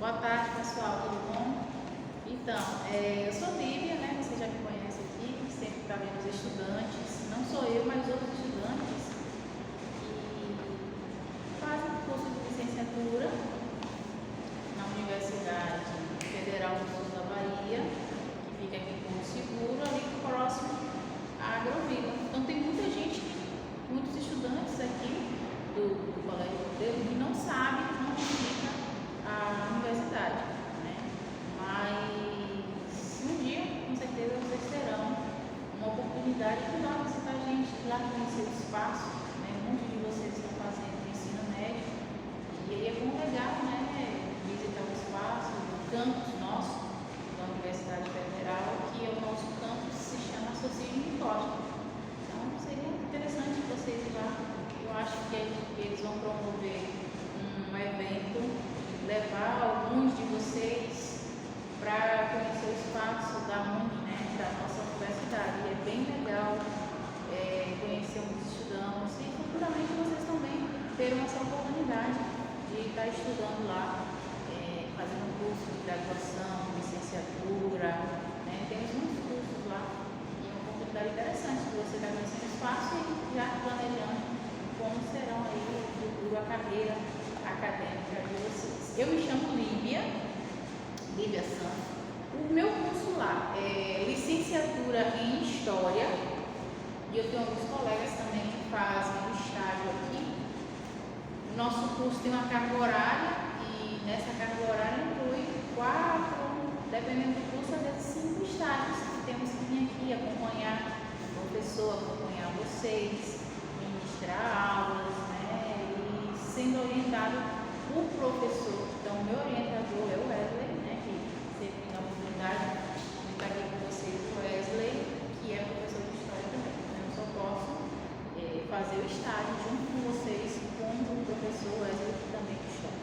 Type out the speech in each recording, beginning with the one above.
Boa tarde, pessoal, tudo bom? Então, eu sou Lívia, né? Você já me conhece aqui, sempre está vendo os estudantes, não sou eu, mas outros estudantes que fazem curso de licenciatura na Universidade Federal do Sul da Bahia, que fica aqui em Porto Seguro, ali próximo à Agrovila. Então, tem muita gente, muitos estudantes aqui do Colégio Modelo que não sabem onde fica a universidade, né? Mas um dia, com certeza, vocês terão uma oportunidade de ir lá visitar a gente, de lá conhecer o espaço, né? Um monte de vocês estão fazendo ensino médio e aí é bom legal, né? Visitar o espaço, o campus nosso da Universidade Federal, que é o nosso campus, se chama Sociedade Costa. Então, seria interessante vocês ir lá. Eu acho que eles vão promover um evento, levar alguns de vocês para conhecer o espaço da UNI, né, da nossa universidade. E é bem legal conhecer os estudantes e futuramente vocês também terão essa oportunidade de estar estudando lá, fazendo um curso de graduação, licenciatura, né? Temos muitos cursos lá e é uma oportunidade interessante de você estar conhecendo o espaço e já planejando como serão aí o futuro, a carreira acadêmica de vocês. Eu me chamo Lívia Santos. O meu curso lá é licenciatura em História e eu tenho alguns colegas também que fazem o estágio aqui. O nosso curso tem uma carga horária e nessa carga horária inclui 4, dependendo do curso, às vezes 5 estágios que temos que vir aqui acompanhar o professor, acompanhar vocês, ministrar aulas, né, e sendo orientado por professor. Então, meu orientador é o Wesley, né, que sempre tem a oportunidade de estar aqui com vocês, o Wesley, que é professor de História também. Eu só posso fazer o estágio junto com vocês, com o professor Wesley, que também é História.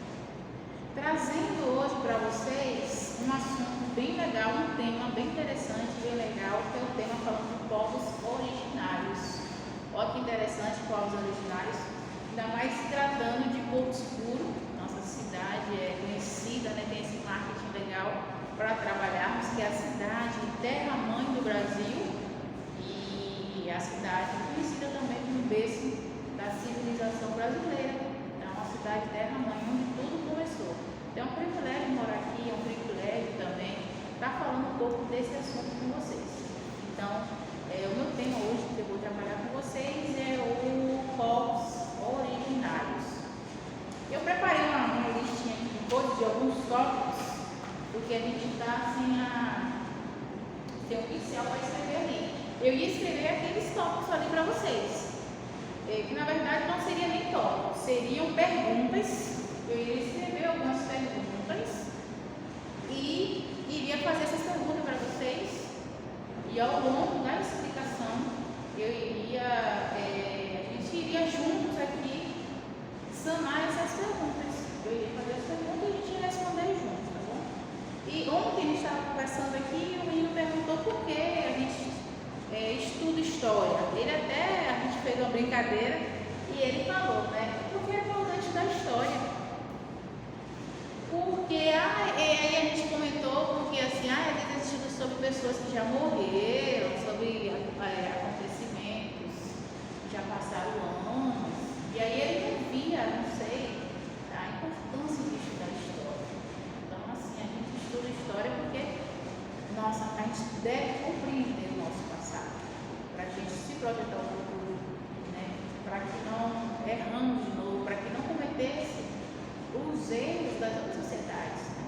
Trazendo hoje para vocês um assunto bem legal, um tema bem interessante, bem legal, que é o tema falando de povos originários. Olha que interessante, povos originários, ainda mais se tratando de Porto Seguro. Nossa cidade é conhecida, né, tem esse marketing legal para trabalharmos, que é a cidade terra-mãe do Brasil e a cidade conhecida também como berço da civilização brasileira. É uma cidade terra-mãe onde tudo começou. Então é um privilégio morar aqui, é um privilégio também estar falando um pouco desse assunto com vocês. Então, o meu tema hoje que eu vou trabalhar com vocês é o povos originários. Eu preparei uma listinha aqui de alguns tópicos, porque a gente está sem um pincel para escrever ali. Eu ia escrever aqueles tópicos ali para vocês, que na verdade não seria nem tópicos, seriam perguntas. Eu iria escrever algumas perguntas e iria fazer essas perguntas para vocês. E ao longo da explicação, a gente iria juntos aqui sanar essas perguntas. Eu iria fazer as perguntas e a gente ia responder juntos, tá bom? E ontem a gente estava conversando aqui e o menino perguntou por que a gente estuda história. A gente fez uma brincadeira e ele falou, né? Porque é importante da história. Porque, aí a gente comentou, porque assim, às vezes a gente estuda sobre pessoas que já morreram, sobre acontecimentos que já passaram anos, e aí ele não via, não sei, a importância de estudar história. Então, assim, a gente estuda história porque, a gente deve compreender o nosso passado, para a gente se projetar o futuro, né? Para que não erramos de novo, para que não cometesse os erros das outras sociedades, né?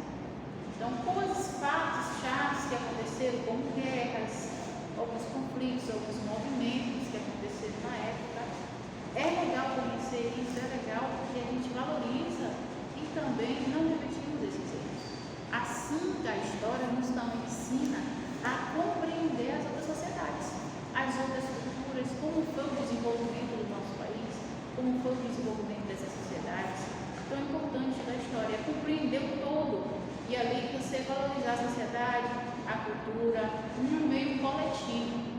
Então, coisas, fatos chaves que aconteceram, como guerras, alguns conflitos, alguns movimentos que aconteceram na época. É legal conhecer isso, é legal porque a gente valoriza e também não repetimos esses erros. Assim, a história nos também ensina a compreender as outras sociedades, as outras culturas, como foi o desenvolvimento do nosso país, como foi o desenvolvimento dessas sociedades. Então, é importante da história é compreender o todo e ali você valorizar a sociedade, a cultura, um meio coletivo.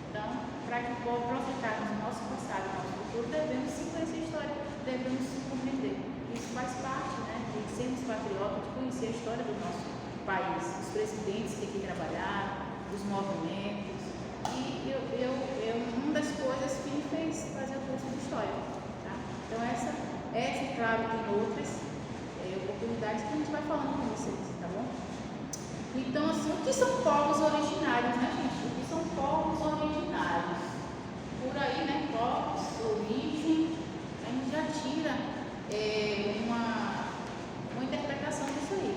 Então, para que projetarmos o nosso passado, o nosso futuro, devemos sim conhecer a história, devemos sim compreender. Isso faz parte, né, de sermos patriotas, de conhecer a história do nosso país, os presidentes que aqui trabalharam, os movimentos. E uma das coisas que me fez fazer o curso de História. Tá? Então essa e claro, tem outras oportunidades que a gente vai falando com vocês, tá bom? Então, assim, o que são povos originários, né, gente? O que são povos originários? Por aí, né, povos, origem, a gente já tira uma interpretação disso aí.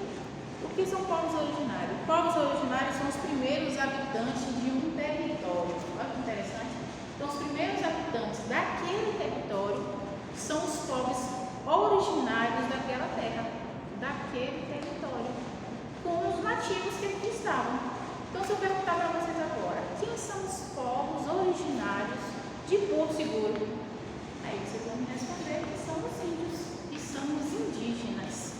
O que são povos originários? Povos originários são os primeiros habitantes de um território. Olha que interessante. Então, os primeiros habitantes daquele território são os povos originários daquela terra, daquele território, com os nativos que aqui estavam. Então, se eu perguntar para vocês agora, quem são os povos originários de Porto Seguro? Aí vocês vão me responder que são os índios, que são os indígenas,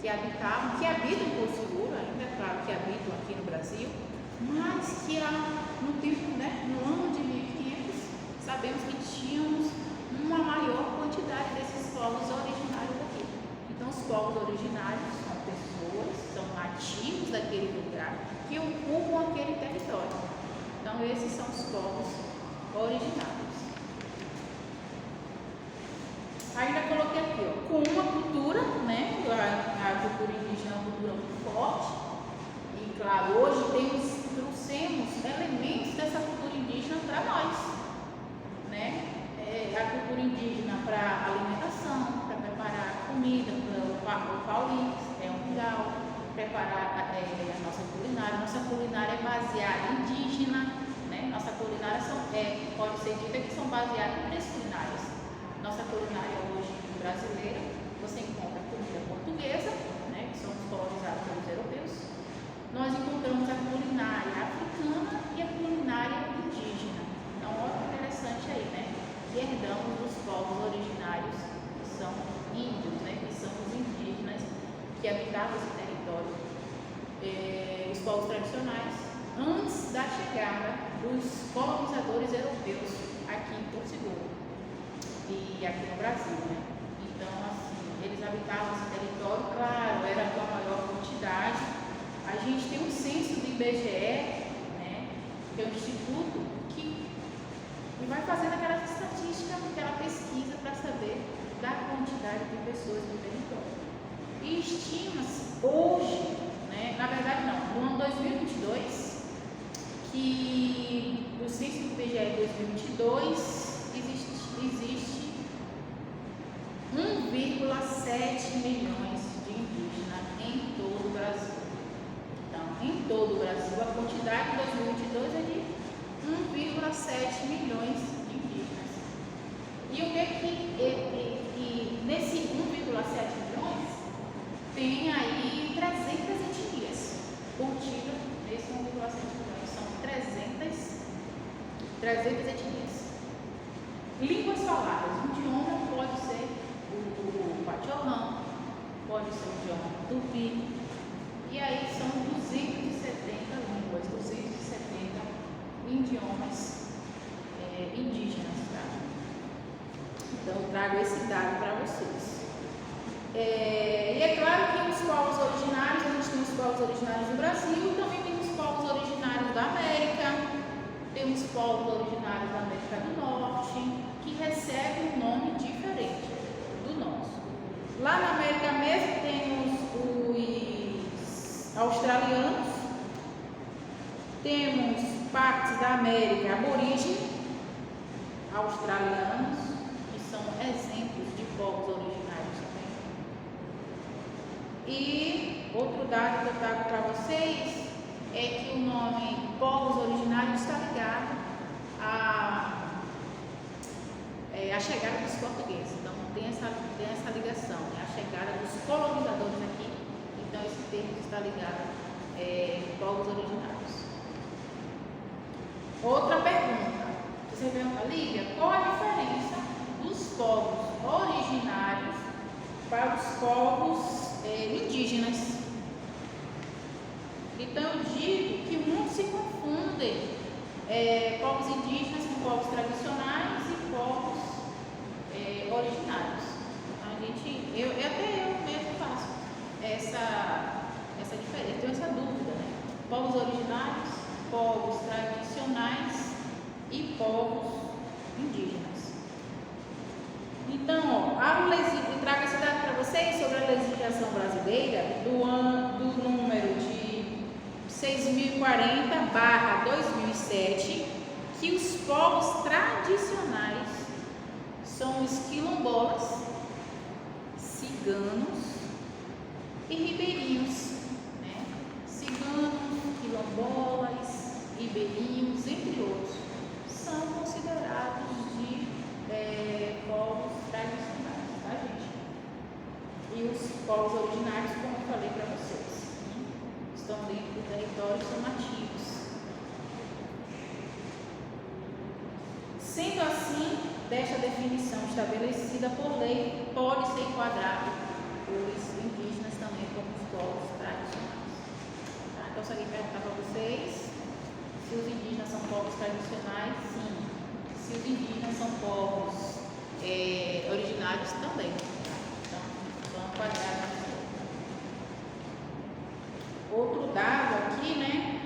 que habitam Porto Seguro, ainda é claro que habitam aqui no Brasil, mas que no tempo, né, no ano de 1500, sabemos que tínhamos uma maior quantidade desses povos originários aqui. Então, os povos originários são pessoas, são nativos daquele lugar que ocupam aquele território. Então, esses são os povos originários. Ainda coloquei aqui, ó, com uma cultura, né? A cultura indígena é uma cultura muito forte. E, claro, hoje trouxemos elementos dessa cultura indígena para nós, né? A cultura indígena para alimentação, para preparar comida, para o paulista, um mingau, preparar a nossa culinária. Nossa culinária é baseada em indígena, né? Nossa culinária pode ser dita que são baseadas em três culinárias. Nossa culinária hoje brasileira, você encontra comida portuguesa, né? Que somos colonizados pelos europeus. Nós encontramos a culinária africana e a culinária indígena. Então, olha que interessante aí, né? Que herdamos dos povos originários, que são índios, né, que são os indígenas que habitavam esse território, os povos tradicionais, antes da chegada dos colonizadores europeus aqui em Porto Seguro e aqui no Brasil, né? Então, assim, eles habitavam esse território, claro, era com a maior quantidade. A gente tem um censo do IBGE, né, que é um instituto e vai fazendo aquela estatística, aquela pesquisa para saber da quantidade de pessoas no território. E estima-se hoje, né, na verdade não, no ano 2022, que o censo do IBGE 2022 existe 1,7 milhões de indígenas em todo o Brasil. Então, em todo o Brasil, a quantidade em 2022 é de 1,7 milhões de indígenas. E o que nesse 1,7 milhões tem aí 300 etnias contidas nesse 1,7 milhões. São 300 etnias. Línguas faladas. O idioma pode ser o Pachorrão, pode ser o idioma Tupi. E aí são 270 línguas, 270 idiomas indígenas, tá? Então eu trago esse dado para vocês. E é claro que os povos originários, a gente tem os povos originários do Brasil, também tem os povos originários da América, temos povos originários da América do Norte, que recebem um nome diferente do nosso. Lá na América mesmo temos os australianos, temos partes da América aborígene, australianos, que são exemplos de povos originários também. E outro dado que eu trago para vocês é que o nome povos originários está ligado à chegada dos portugueses. Então tem essa ligação, né? A chegada dos colonizadores aqui. Então esse termo está ligado povos originários. Outra pergunta. Você pergunta, Lívia, qual a diferença dos povos originários para os povos indígenas? Então eu digo que muitos se confundem povos indígenas com povos tradicionais e povos originários. Então, até eu mesmo faço povos tradicionais e povos indígenas. Então, eu trago esse dado para vocês sobre a legislação brasileira do número de 6040/2007, que os povos tradicionais são os quilombolas, ciganos e ribeirinhos, né? Ciganos, quilombolas, ribeirinhos, entre outros, são considerados de povos tradicionais, tá, gente? E os povos originários, como eu falei para vocês, estão dentro do território e são nativos. Sendo assim, desta definição estabelecida por lei, pode ser enquadrado os indígenas também como os povos tradicionais. Tá? Então, se alguém perguntar para vocês se os indígenas são povos tradicionais, sim. Se os indígenas são povos originários, também. Tá? Então, são enquadrados. Outro dado aqui, né?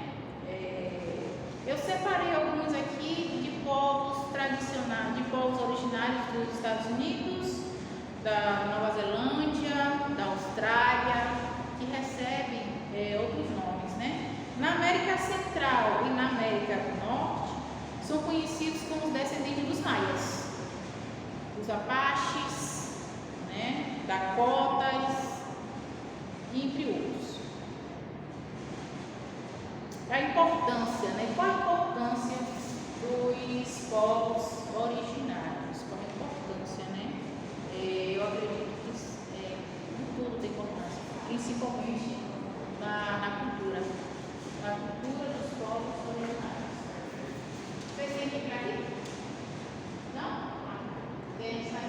Eu separei alguns aqui de povos tradicionais, de povos originários dos Estados Unidos, da Nova Zelândia, da Austrália, que recebem outros nomes, né? Na América Central e na América do Norte, são conhecidos como os descendentes dos maias, os apaches, né? Dakotas, entre outros. A importância, né? Qual a importância dos povos originários? Qual a importância, né? Eu acredito que tudo tem importância, principalmente na cultura dos povos originários. Vocês têm que ir para aqui? Não? Tem, sai.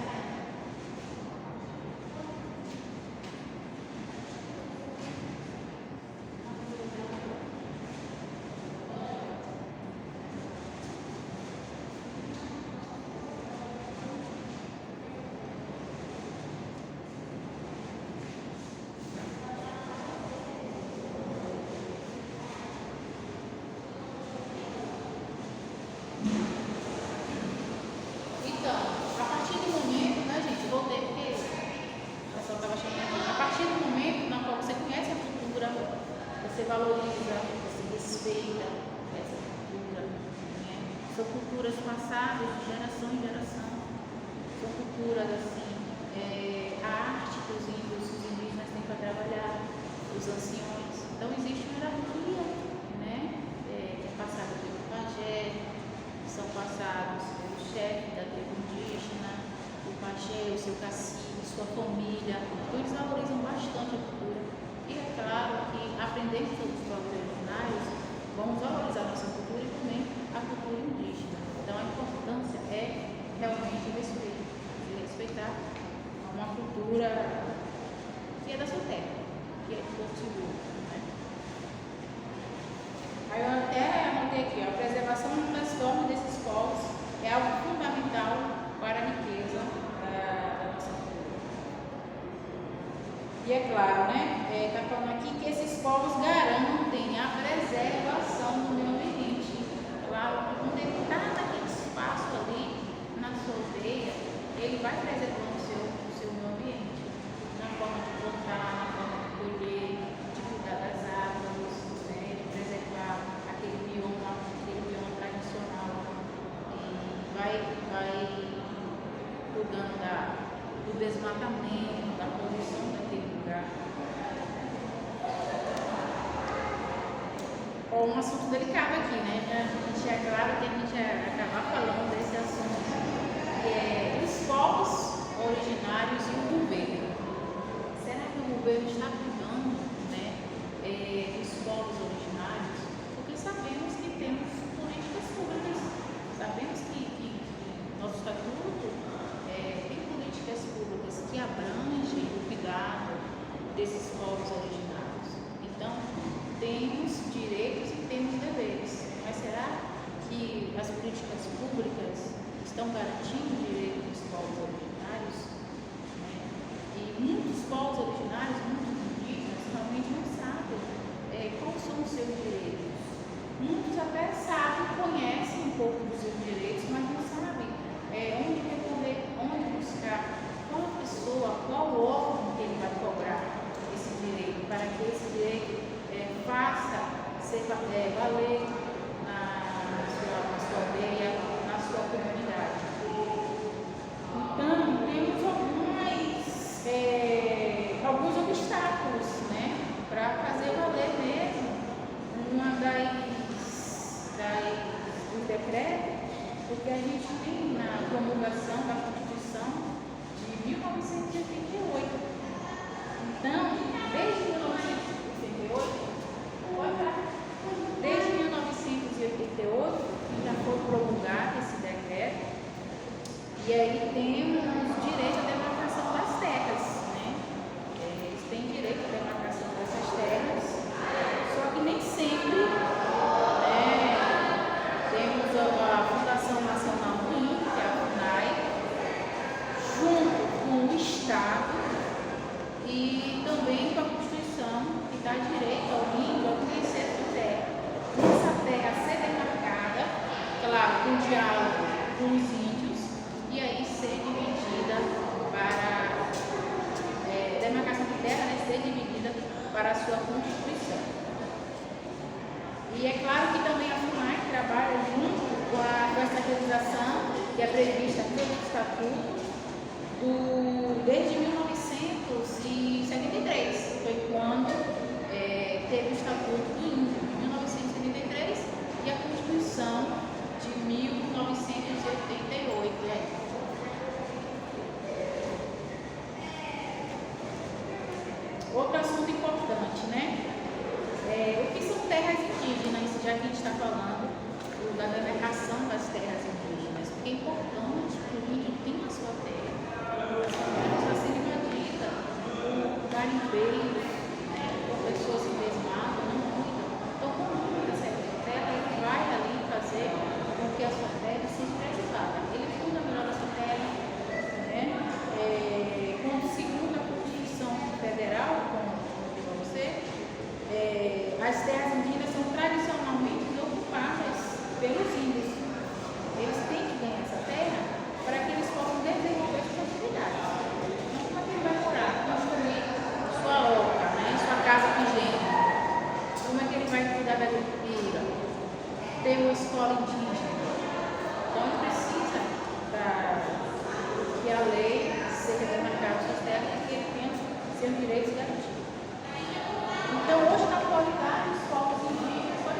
Você valoriza, você respeita essa cultura, né? São culturas passadas de geração em geração, são culturas assim, a arte que os indígenas têm para trabalhar, os anciões. Então existe uma hierarquia, né? Que é passada pelo pajé, que são passados pelo chefe da tribo indígena, o pajé, o seu cacique, sua família. Então eles valorizam bastante a cultura. E é claro que aprendendo sobre os povos originários, vamos valorizar a nossa cultura e também a cultura indígena. Então a importância é realmente o respeito, de respeitar uma cultura que é da sua terra, que é do Porto Seguro, né? Aí eu até anotei aqui, a preservação das formas desses povos é algo fundamental para a riqueza da nossa cultura. E é claro, né? Está falando aqui que esses povos garantem a preservação do meio ambiente. Claro que quando ele está naquele espaço ali, na sua aldeia, ele vai preservando o seu meio ambiente, na forma de plantar, na forma de colher, de cuidar das árvores, né? De preservar aquele bioma tradicional. E vai cuidando do desmatamento, da poluição daquele lugar. Um assunto delicado aqui, né? É claro que a gente vai acabar falando desse assunto, que é os povos originários e o governo. Será que o governo está cuidando, né, dos povos originários? Porque sabemos que temos políticas públicas, sabemos que nosso estatuto tem políticas públicas que abrangem o cuidado desses povos originários. Então, temos direitos e temos deveres, mas será que as políticas públicas estão garantindo o direito dos povos originários? E muitos povos originários, muitos indígenas, realmente não sabem quais são os seus direitos. Muitos valer na sua aldeia, na sua comunidade. Então, temos alguns obstáculos, né, para fazer valer mesmo uma dos decretos, porque a gente tem na promulgação da Constituição de 1988. Então, desde 1988, já foi promulgado esse decreto, e aí temos direito à demarcação das terras, né? Eles têm direito à demarcação dessas terras, só que nem sempre temos a Fundação Nacional do Índio, que é a FUNAI, junto com o Estado e também com a Constituição, que dá direito ao índio a conhecer a terra. Essa terra a ser demarcada, claro, com diálogo com os índios, e aí ser dividida para demarcação de terra, né, ser dividida para a sua Constituição. E é claro que também a FUNAI trabalha junto com essa realização que é prevista pelo Estatuto desde 1973, foi quando teve o Estatuto do Índio de 1973 e a Constituição de 1988. Outro assunto importante, né? O que são terras indígenas, já que a gente está falando da demarcação das terras indígenas, porque é importante que o índio tenha a sua terra. Está sendo invadida por garimpeiros, né, por pessoas que desmatam, não cuidam. Então, como cuida dessa terra, ele vai ali fazer com que a sua terra seja preservada. Ele cuida melhor da sua terra, né? Segundo a Constituição Federal, como eu disse para você, as terras indígenas são tradicionalmente ocupadas pelos índios. Eles têm que ganhar essa terra para que eles possam desenvolver suas atividades. Então, como é que ele vai morar, construir sua horta, né, sua casa higiênica? Como é que ele vai cuidar da agricultura? Ter uma escola indígena? Então, ele precisa que a lei seja demarcada suas terras e que ele tenha seus direitos garantidos. Então, hoje, na atualidade, os povos indígenas pode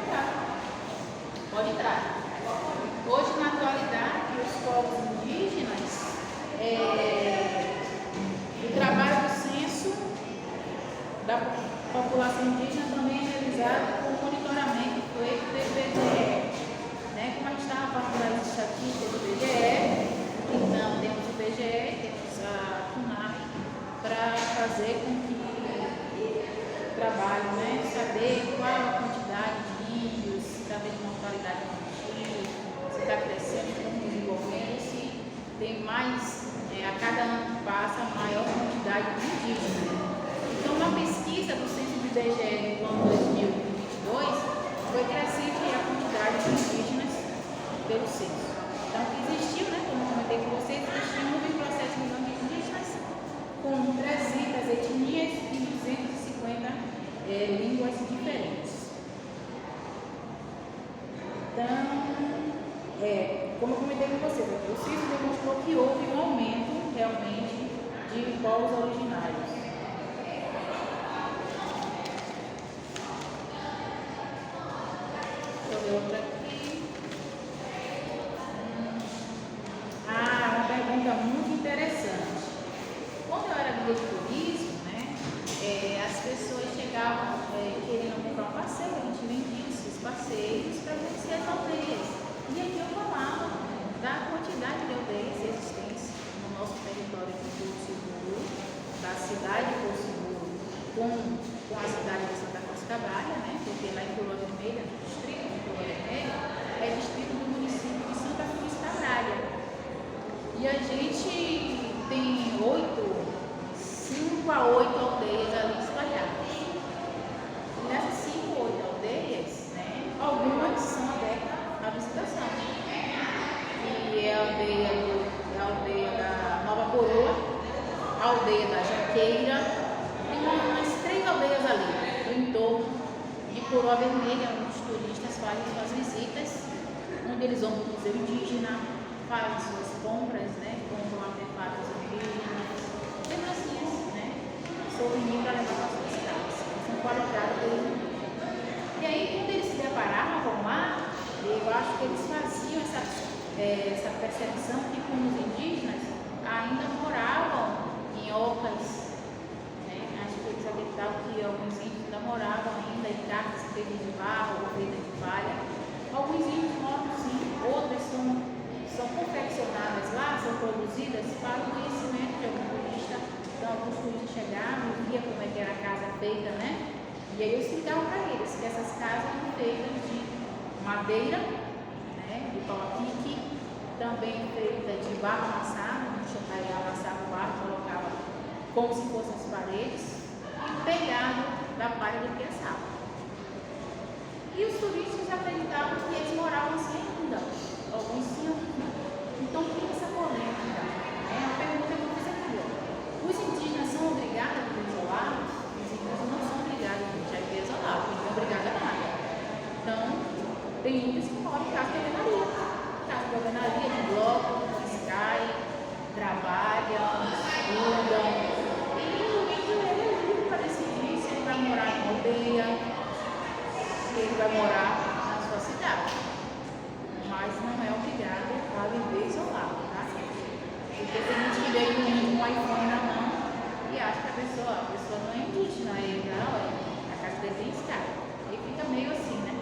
entrar. Hoje, na atualidade, os povos indígenas, o trabalho do censo da população indígena também é realizado com monitoramento feito pelo IBGE. Né? Como a gente estava falando das estatísticas do IBGE, então temos o IBGE, temos a FUNAI, para fazer com que trabalho, né, saber qual a quantidade de índios, está tendo mortalidade infantil, se está crescendo, estamos desenvolvendo, se tem mais, a cada ano que passa, maior quantidade de indígenas. Então, na pesquisa do Censo do IBGE no ano 2022, foi crescente a quantidade de indígenas pelo censo. Então, existiu, né, como eu comentei com vocês, existiu 1,7 milhões de indígenas, com 300 etnias e 250 línguas diferentes. Então, como eu comentei com vocês, o censo demonstrou que houve um aumento realmente de povos originários. Deixa eu ver outra aqui. Uma pergunta muito interessante. Quando eu era guia de turismo, as pessoas chegavam querendo comprar um passeio, a gente vendia esses passeios para conhecer as aldeias. E aí eu falava da quantidade de aldeias existentes no nosso território de Porto Seguro, da cidade de Porto Seguro com a cidade de Santa Cruz Cabrália, né? Porque lá em Coroa Vermelha, no distrito de Coroa Vermelha, é distrito do município de Santa Cruz Cabrália. E a gente tem 5 a 8 aldeias ali espalhadas. E nessas 5 ou 8 aldeias, né, algumas são abertas à visitação. E é a aldeia da Nova Coroa, a aldeia da Jaqueira, tem umas 3 aldeias ali, no entorno de Coroa Vermelha, turistas fazem suas visitas, onde eles vão para o Museu Indígena, fazem suas compras, né? Compram artefatos indígenas, lembrancinhas, né? Souvenir para levar para suas casas. São qualificados pelos indígenas. E aí, quando eles se deparavam com o mar, eu acho que eles faziam essa percepção que, como os indígenas ainda moravam em ocas, né? Acho que eles acreditavam que alguns índios ainda moravam ainda em casas feitas de barro ou feitas de palha. Alguns índios moram sim, outras são confeccionadas lá, são produzidas para o conhecimento de algum turista. Então, alguns turistas chegavam e via como é que era a casa feita, né? E aí eu explicava para eles que essas casas eram feitas de madeira, né? De pau-a-pique, também feita de barro amassado, aí amassava o barro, colocava como se fossem as paredes, e pegado da palha do piaçaba. E os turistas acreditavam que eles moravam assim ainda, alguns sim, alguns não. Então tem essa polêmica. É a pergunta que eu fiz aqui. Ó. Os indígenas são obrigados a viver isolados? Os indígenas não são obrigados a viver isolados, não é obrigado a nada. Então, tem índios que moram em casa de alvenaria. Casa de alvenaria, de bloco, de sky, trabalham, estudam. E o índio ele é livre para decidir se ele vai morar em aldeia, se ele vai morar na sua cidade. Mas não é obrigado a viver isolado, tá? Porque tem gente que vem com um iPhone na mão e acha que a pessoa não é indígena, aí olha, a casa dele tem sky. E fica meio assim, né?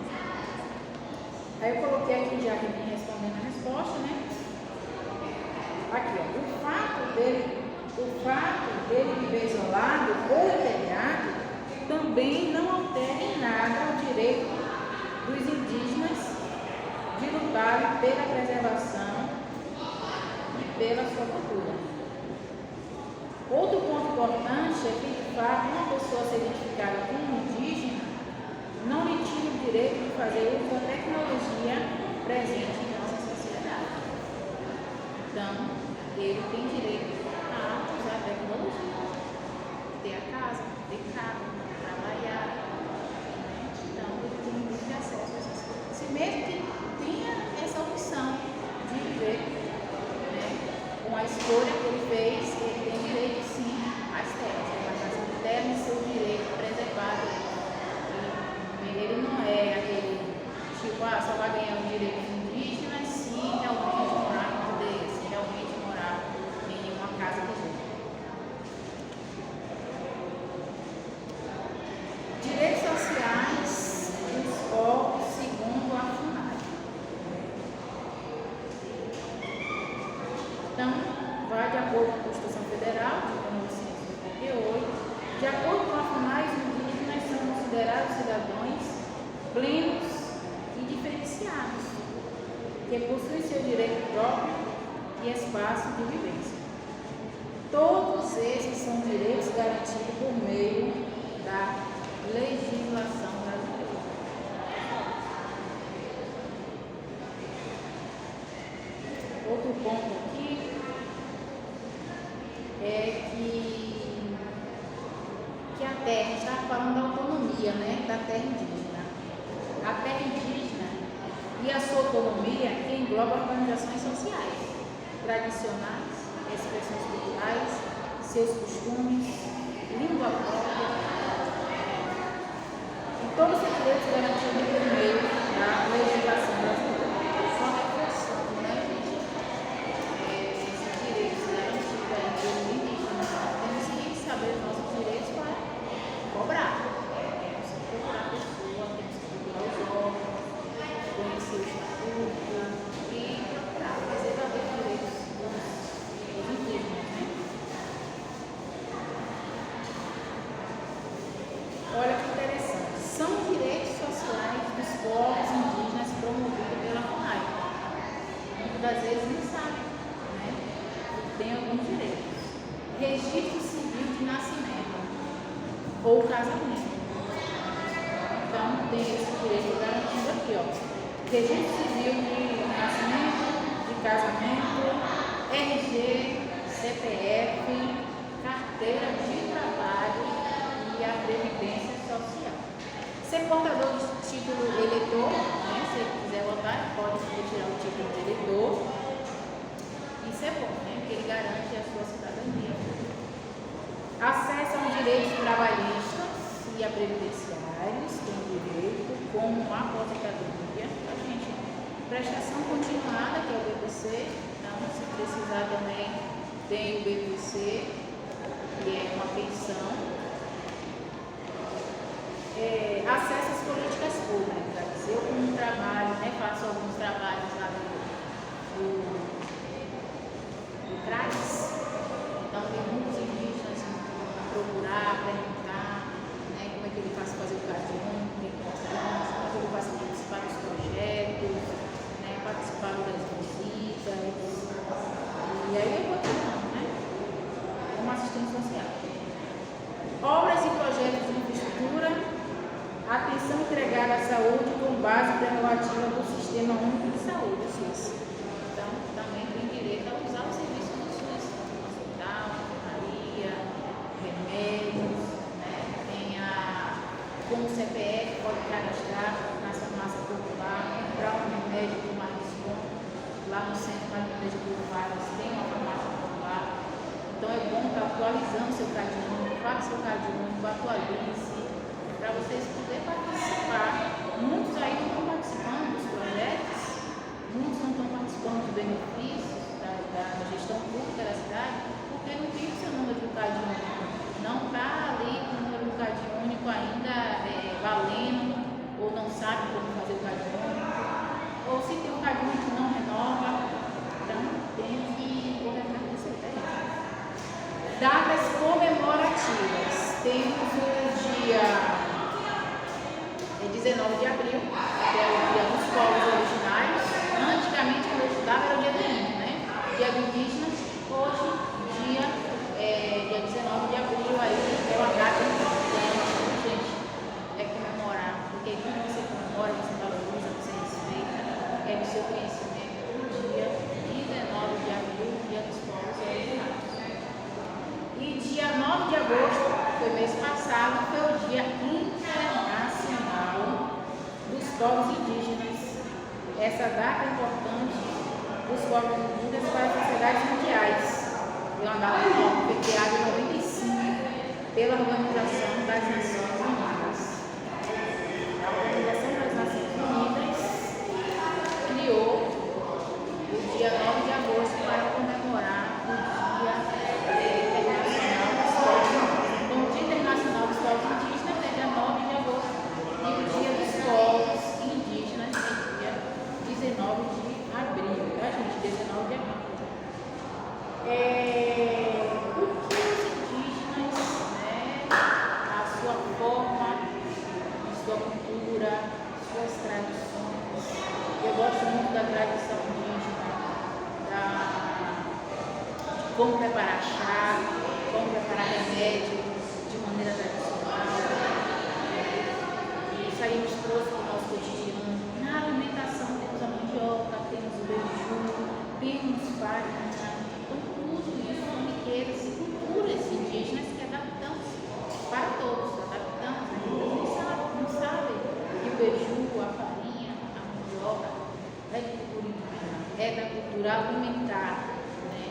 Aí eu coloquei aqui já que vim respondendo a resposta, né? Aqui, ó, o fato dele viver isolado ou integrado também não altera em nada o direito dos indígenas de lutarem pela preservação e pela sua cultura. Outro ponto importante é que, de fato, uma pessoa ser identificada como indígena não lhe tira o direito de fazer uso da tecnologia presente em nossa sociedade. Então, ele tem direito a usar a tecnologia, ter a casa, ter carro, trabalhar, né? Então, ele tem livre acesso a essas coisas. Se mesmo que tenha essa opção de viver, né? Com a escolha que ele fez, ele tem direito sim às terras, a casa de terra e seu direito preservado. Ele não é aquele tipo, só vai ganhar o direito indígena se realmente morar em aldeia, se realmente morar em uma casa de gente. Direitos sociais dos povos segundo a FUNAI. Então, vai de acordo com a Constituição Federal de 1988. De acordo com a FUNAI, os indígenas são considerados cidadãos plenos e diferenciados, que possuem seu direito próprio e espaço de vivência. Todos esses são direitos garantidos por meio da legislação brasileira. Outro ponto aqui é que a terra, a gente está falando da autonomia, né, da terra indígena. A terra indígena e a sua autonomia engloba organizações sociais, tradicionais, expressões culturais, seus costumes, língua própria, e todos os direitos garantidos por meio da legislação brasileira. Só reforçando, né, gente? Esses direitos garantidos aí pelo indígena, temos que saber os nossos direitos para cobrar. Temos que procurar a pessoa, temos que procurar os órgãos, conhecer o estatuto e procurar fazer valer os direitos dos indígenas, né? Olha que interessante. São direitos sociais dos povos indígenas promovidos pela FUNAI. Muitas das vezes não sabem, né? Tem alguns direitos. Registro civil de nascimento ou casamento. Então, tem esse direito garantido aqui, ó. Registro civil de nascimento, de casamento, RG, CPF, carteira de trabalho e a previdência social. Ser portador de título eleitor eleitor. Isso é bom, né? Porque ele garante a sua cidadania. Acesso aos direitos trabalhistas e a previdenciários, tem direito, como a aposentadoria. A gente, prestação continuada, que é o BPC, então se precisar também tem o BPC, que é uma pensão. Acesso às políticas públicas. Eu como trabalho, né, faço alguns trabalhos lá do CRAS, então tem muitos indígenas a procurar, perguntar, né, como é que ele faz para fazer o cadastro, tem constância, como é que ele faz para participar dos projetos, né, participar das visitas, e aí eu vou tentando, né, como assistente social. Obras e projetos de infraestrutura, atenção entregada à saúde com base prerrogativa do Sistema Único de Saúde, o SUS. Então, também tem direito a usar o serviço do SUS, hospital, enfermaria, remédios, né? Tem como CPF, pode cadastrar na farmácia popular, comprar um remédio com mais desconto. Lá no centro de remédio popular, tem uma farmácia popular. Então, é bom estar atualizando seu cadinho, faça seu cadinho, atualize, para vocês poderem participar. Muitos aí não estão participando dos projetos, muitos não estão participando dos benefícios da gestão pública da cidade, porque não tem o seu número de cadinho único. Não está ali com o número de cadinho único ainda valendo, ou não sabe como fazer o cadinho único, ou se tem um cadinho único não renova. Então, tem que correr atrás dessa ideia. Datas comemorativas. Temos o dia 19 de abril, que é o dia dos povos originários. Antigamente, quando eu estudava, era o dia do índio, né? Dia do indígena. Hoje, dia 19 de abril, aí é uma data importante, gente, é comemorar. Porque quando você comemora, você valoriza, você respeita, é o seu conhecimento. O dia 19 de abril, dia dos povos originários. E dia 9 de agosto, foi mês passado, foi o Dia Internacional dos Povos Indígenas. Essa data é importante dos povos indígenas para as sociedades mundiais. É uma data nova, foi criada em 95 pela Organização das Nações Unidas. A Organização das Nações Unidas criou o dia 9 de agosto para comemorar o Dia Internacional dos Povos Indígenas. Então, o Dia Internacional dos Povos Indígenas é dia 9 de agosto e o Dia dos Povos Indígenas é dia 19 de abril, tá, gente? 19 de abril. O que os indígenas, né, a sua forma, a sua cultura, suas tradições. Eu gosto muito da tradição indígena, de como preparar chá, como preparar remédio de maneira tradicional. Isso aí nos trouxe para o nosso cotidiano. Na alimentação temos a mandioca, temos o beiju, temos farinha. Então tudo isso são riquezas e culturas indígenas que adaptamos para todos, adaptamos. Não sabem que o beiju, a farinha, a mandioca é de cultura indígena, é da cultura alimentar, né?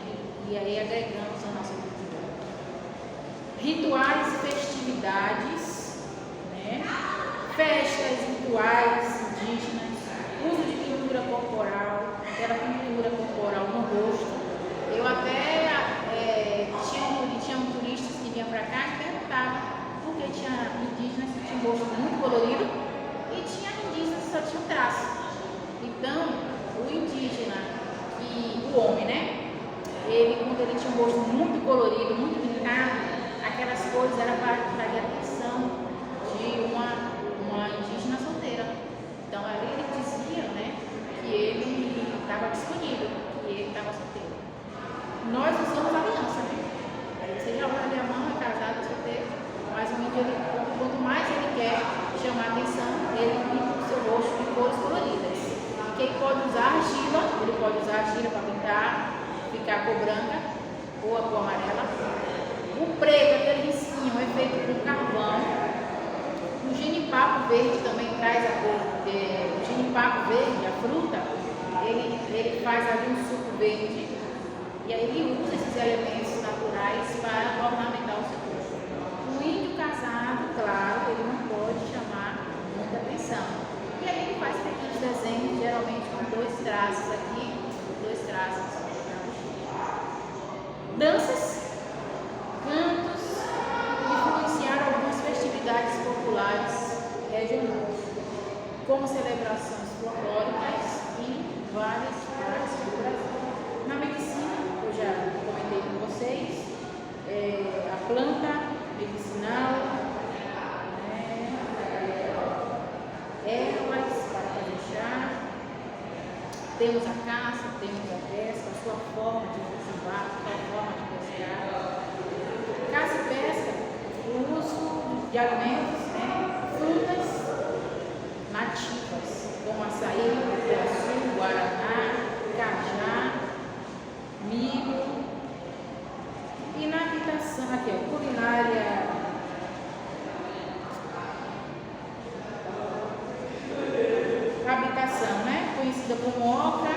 E aí agregamos a nossa cultura. Rituais e festividades, né? Festas, rituais indígenas, uso de pintura corporal, aquela pintura corporal no rosto. Eu até tinha turistas que vinham para cá e perguntavam porque tinha indígenas que tinham o rosto muito colorido e tinha indígenas que só tinham traço. Então, o indígena e o homem, né? Quando ele tinha um rosto muito colorido, muito brincado, aquelas cores eram para atrair a atenção de uma indígena solteira. Então, ali ele dizia, né, que ele estava disponível, que ele estava solteiro. Nós usamos aliança, né? Aí você já olha ali a mão, é casado, solteiro, mas o índio, quanto mais ele quer chamar a atenção, ele pinta o seu rosto de cores coloridas. Quem pode usar argila, ele pode usar argila para pintar, ficar a cor branca ou a cor amarela. O preto, aquele risquinho, é feito com carvão. O genipapo verde também traz a cor. O genipapo verde, a fruta, ele faz ali um suco verde e aí ele usa esses elementos naturais para ornamentar o seu rosto. O índio casado, claro, ele não pode chamar muita atenção. E aí ele faz pequenos desenhos, geralmente com 2 traços aqui, 2 traços. Danças, cantos, influenciaram algumas festividades populares regionais, como celebrações folclóricas em várias partes do Brasil. Na medicina, eu já comentei com vocês, a planta medicinal, ervas para fazer chá, temos a caça, temos a pesca, a sua forma de cultivar, a sua forma de pescar. Caça e pesca, o uso de alimentos, frutas nativas, como açaí, cupuaçu, guaraná, cajá, milho. E na habitação, aqui, culinária, habitação, conhecida como ocra,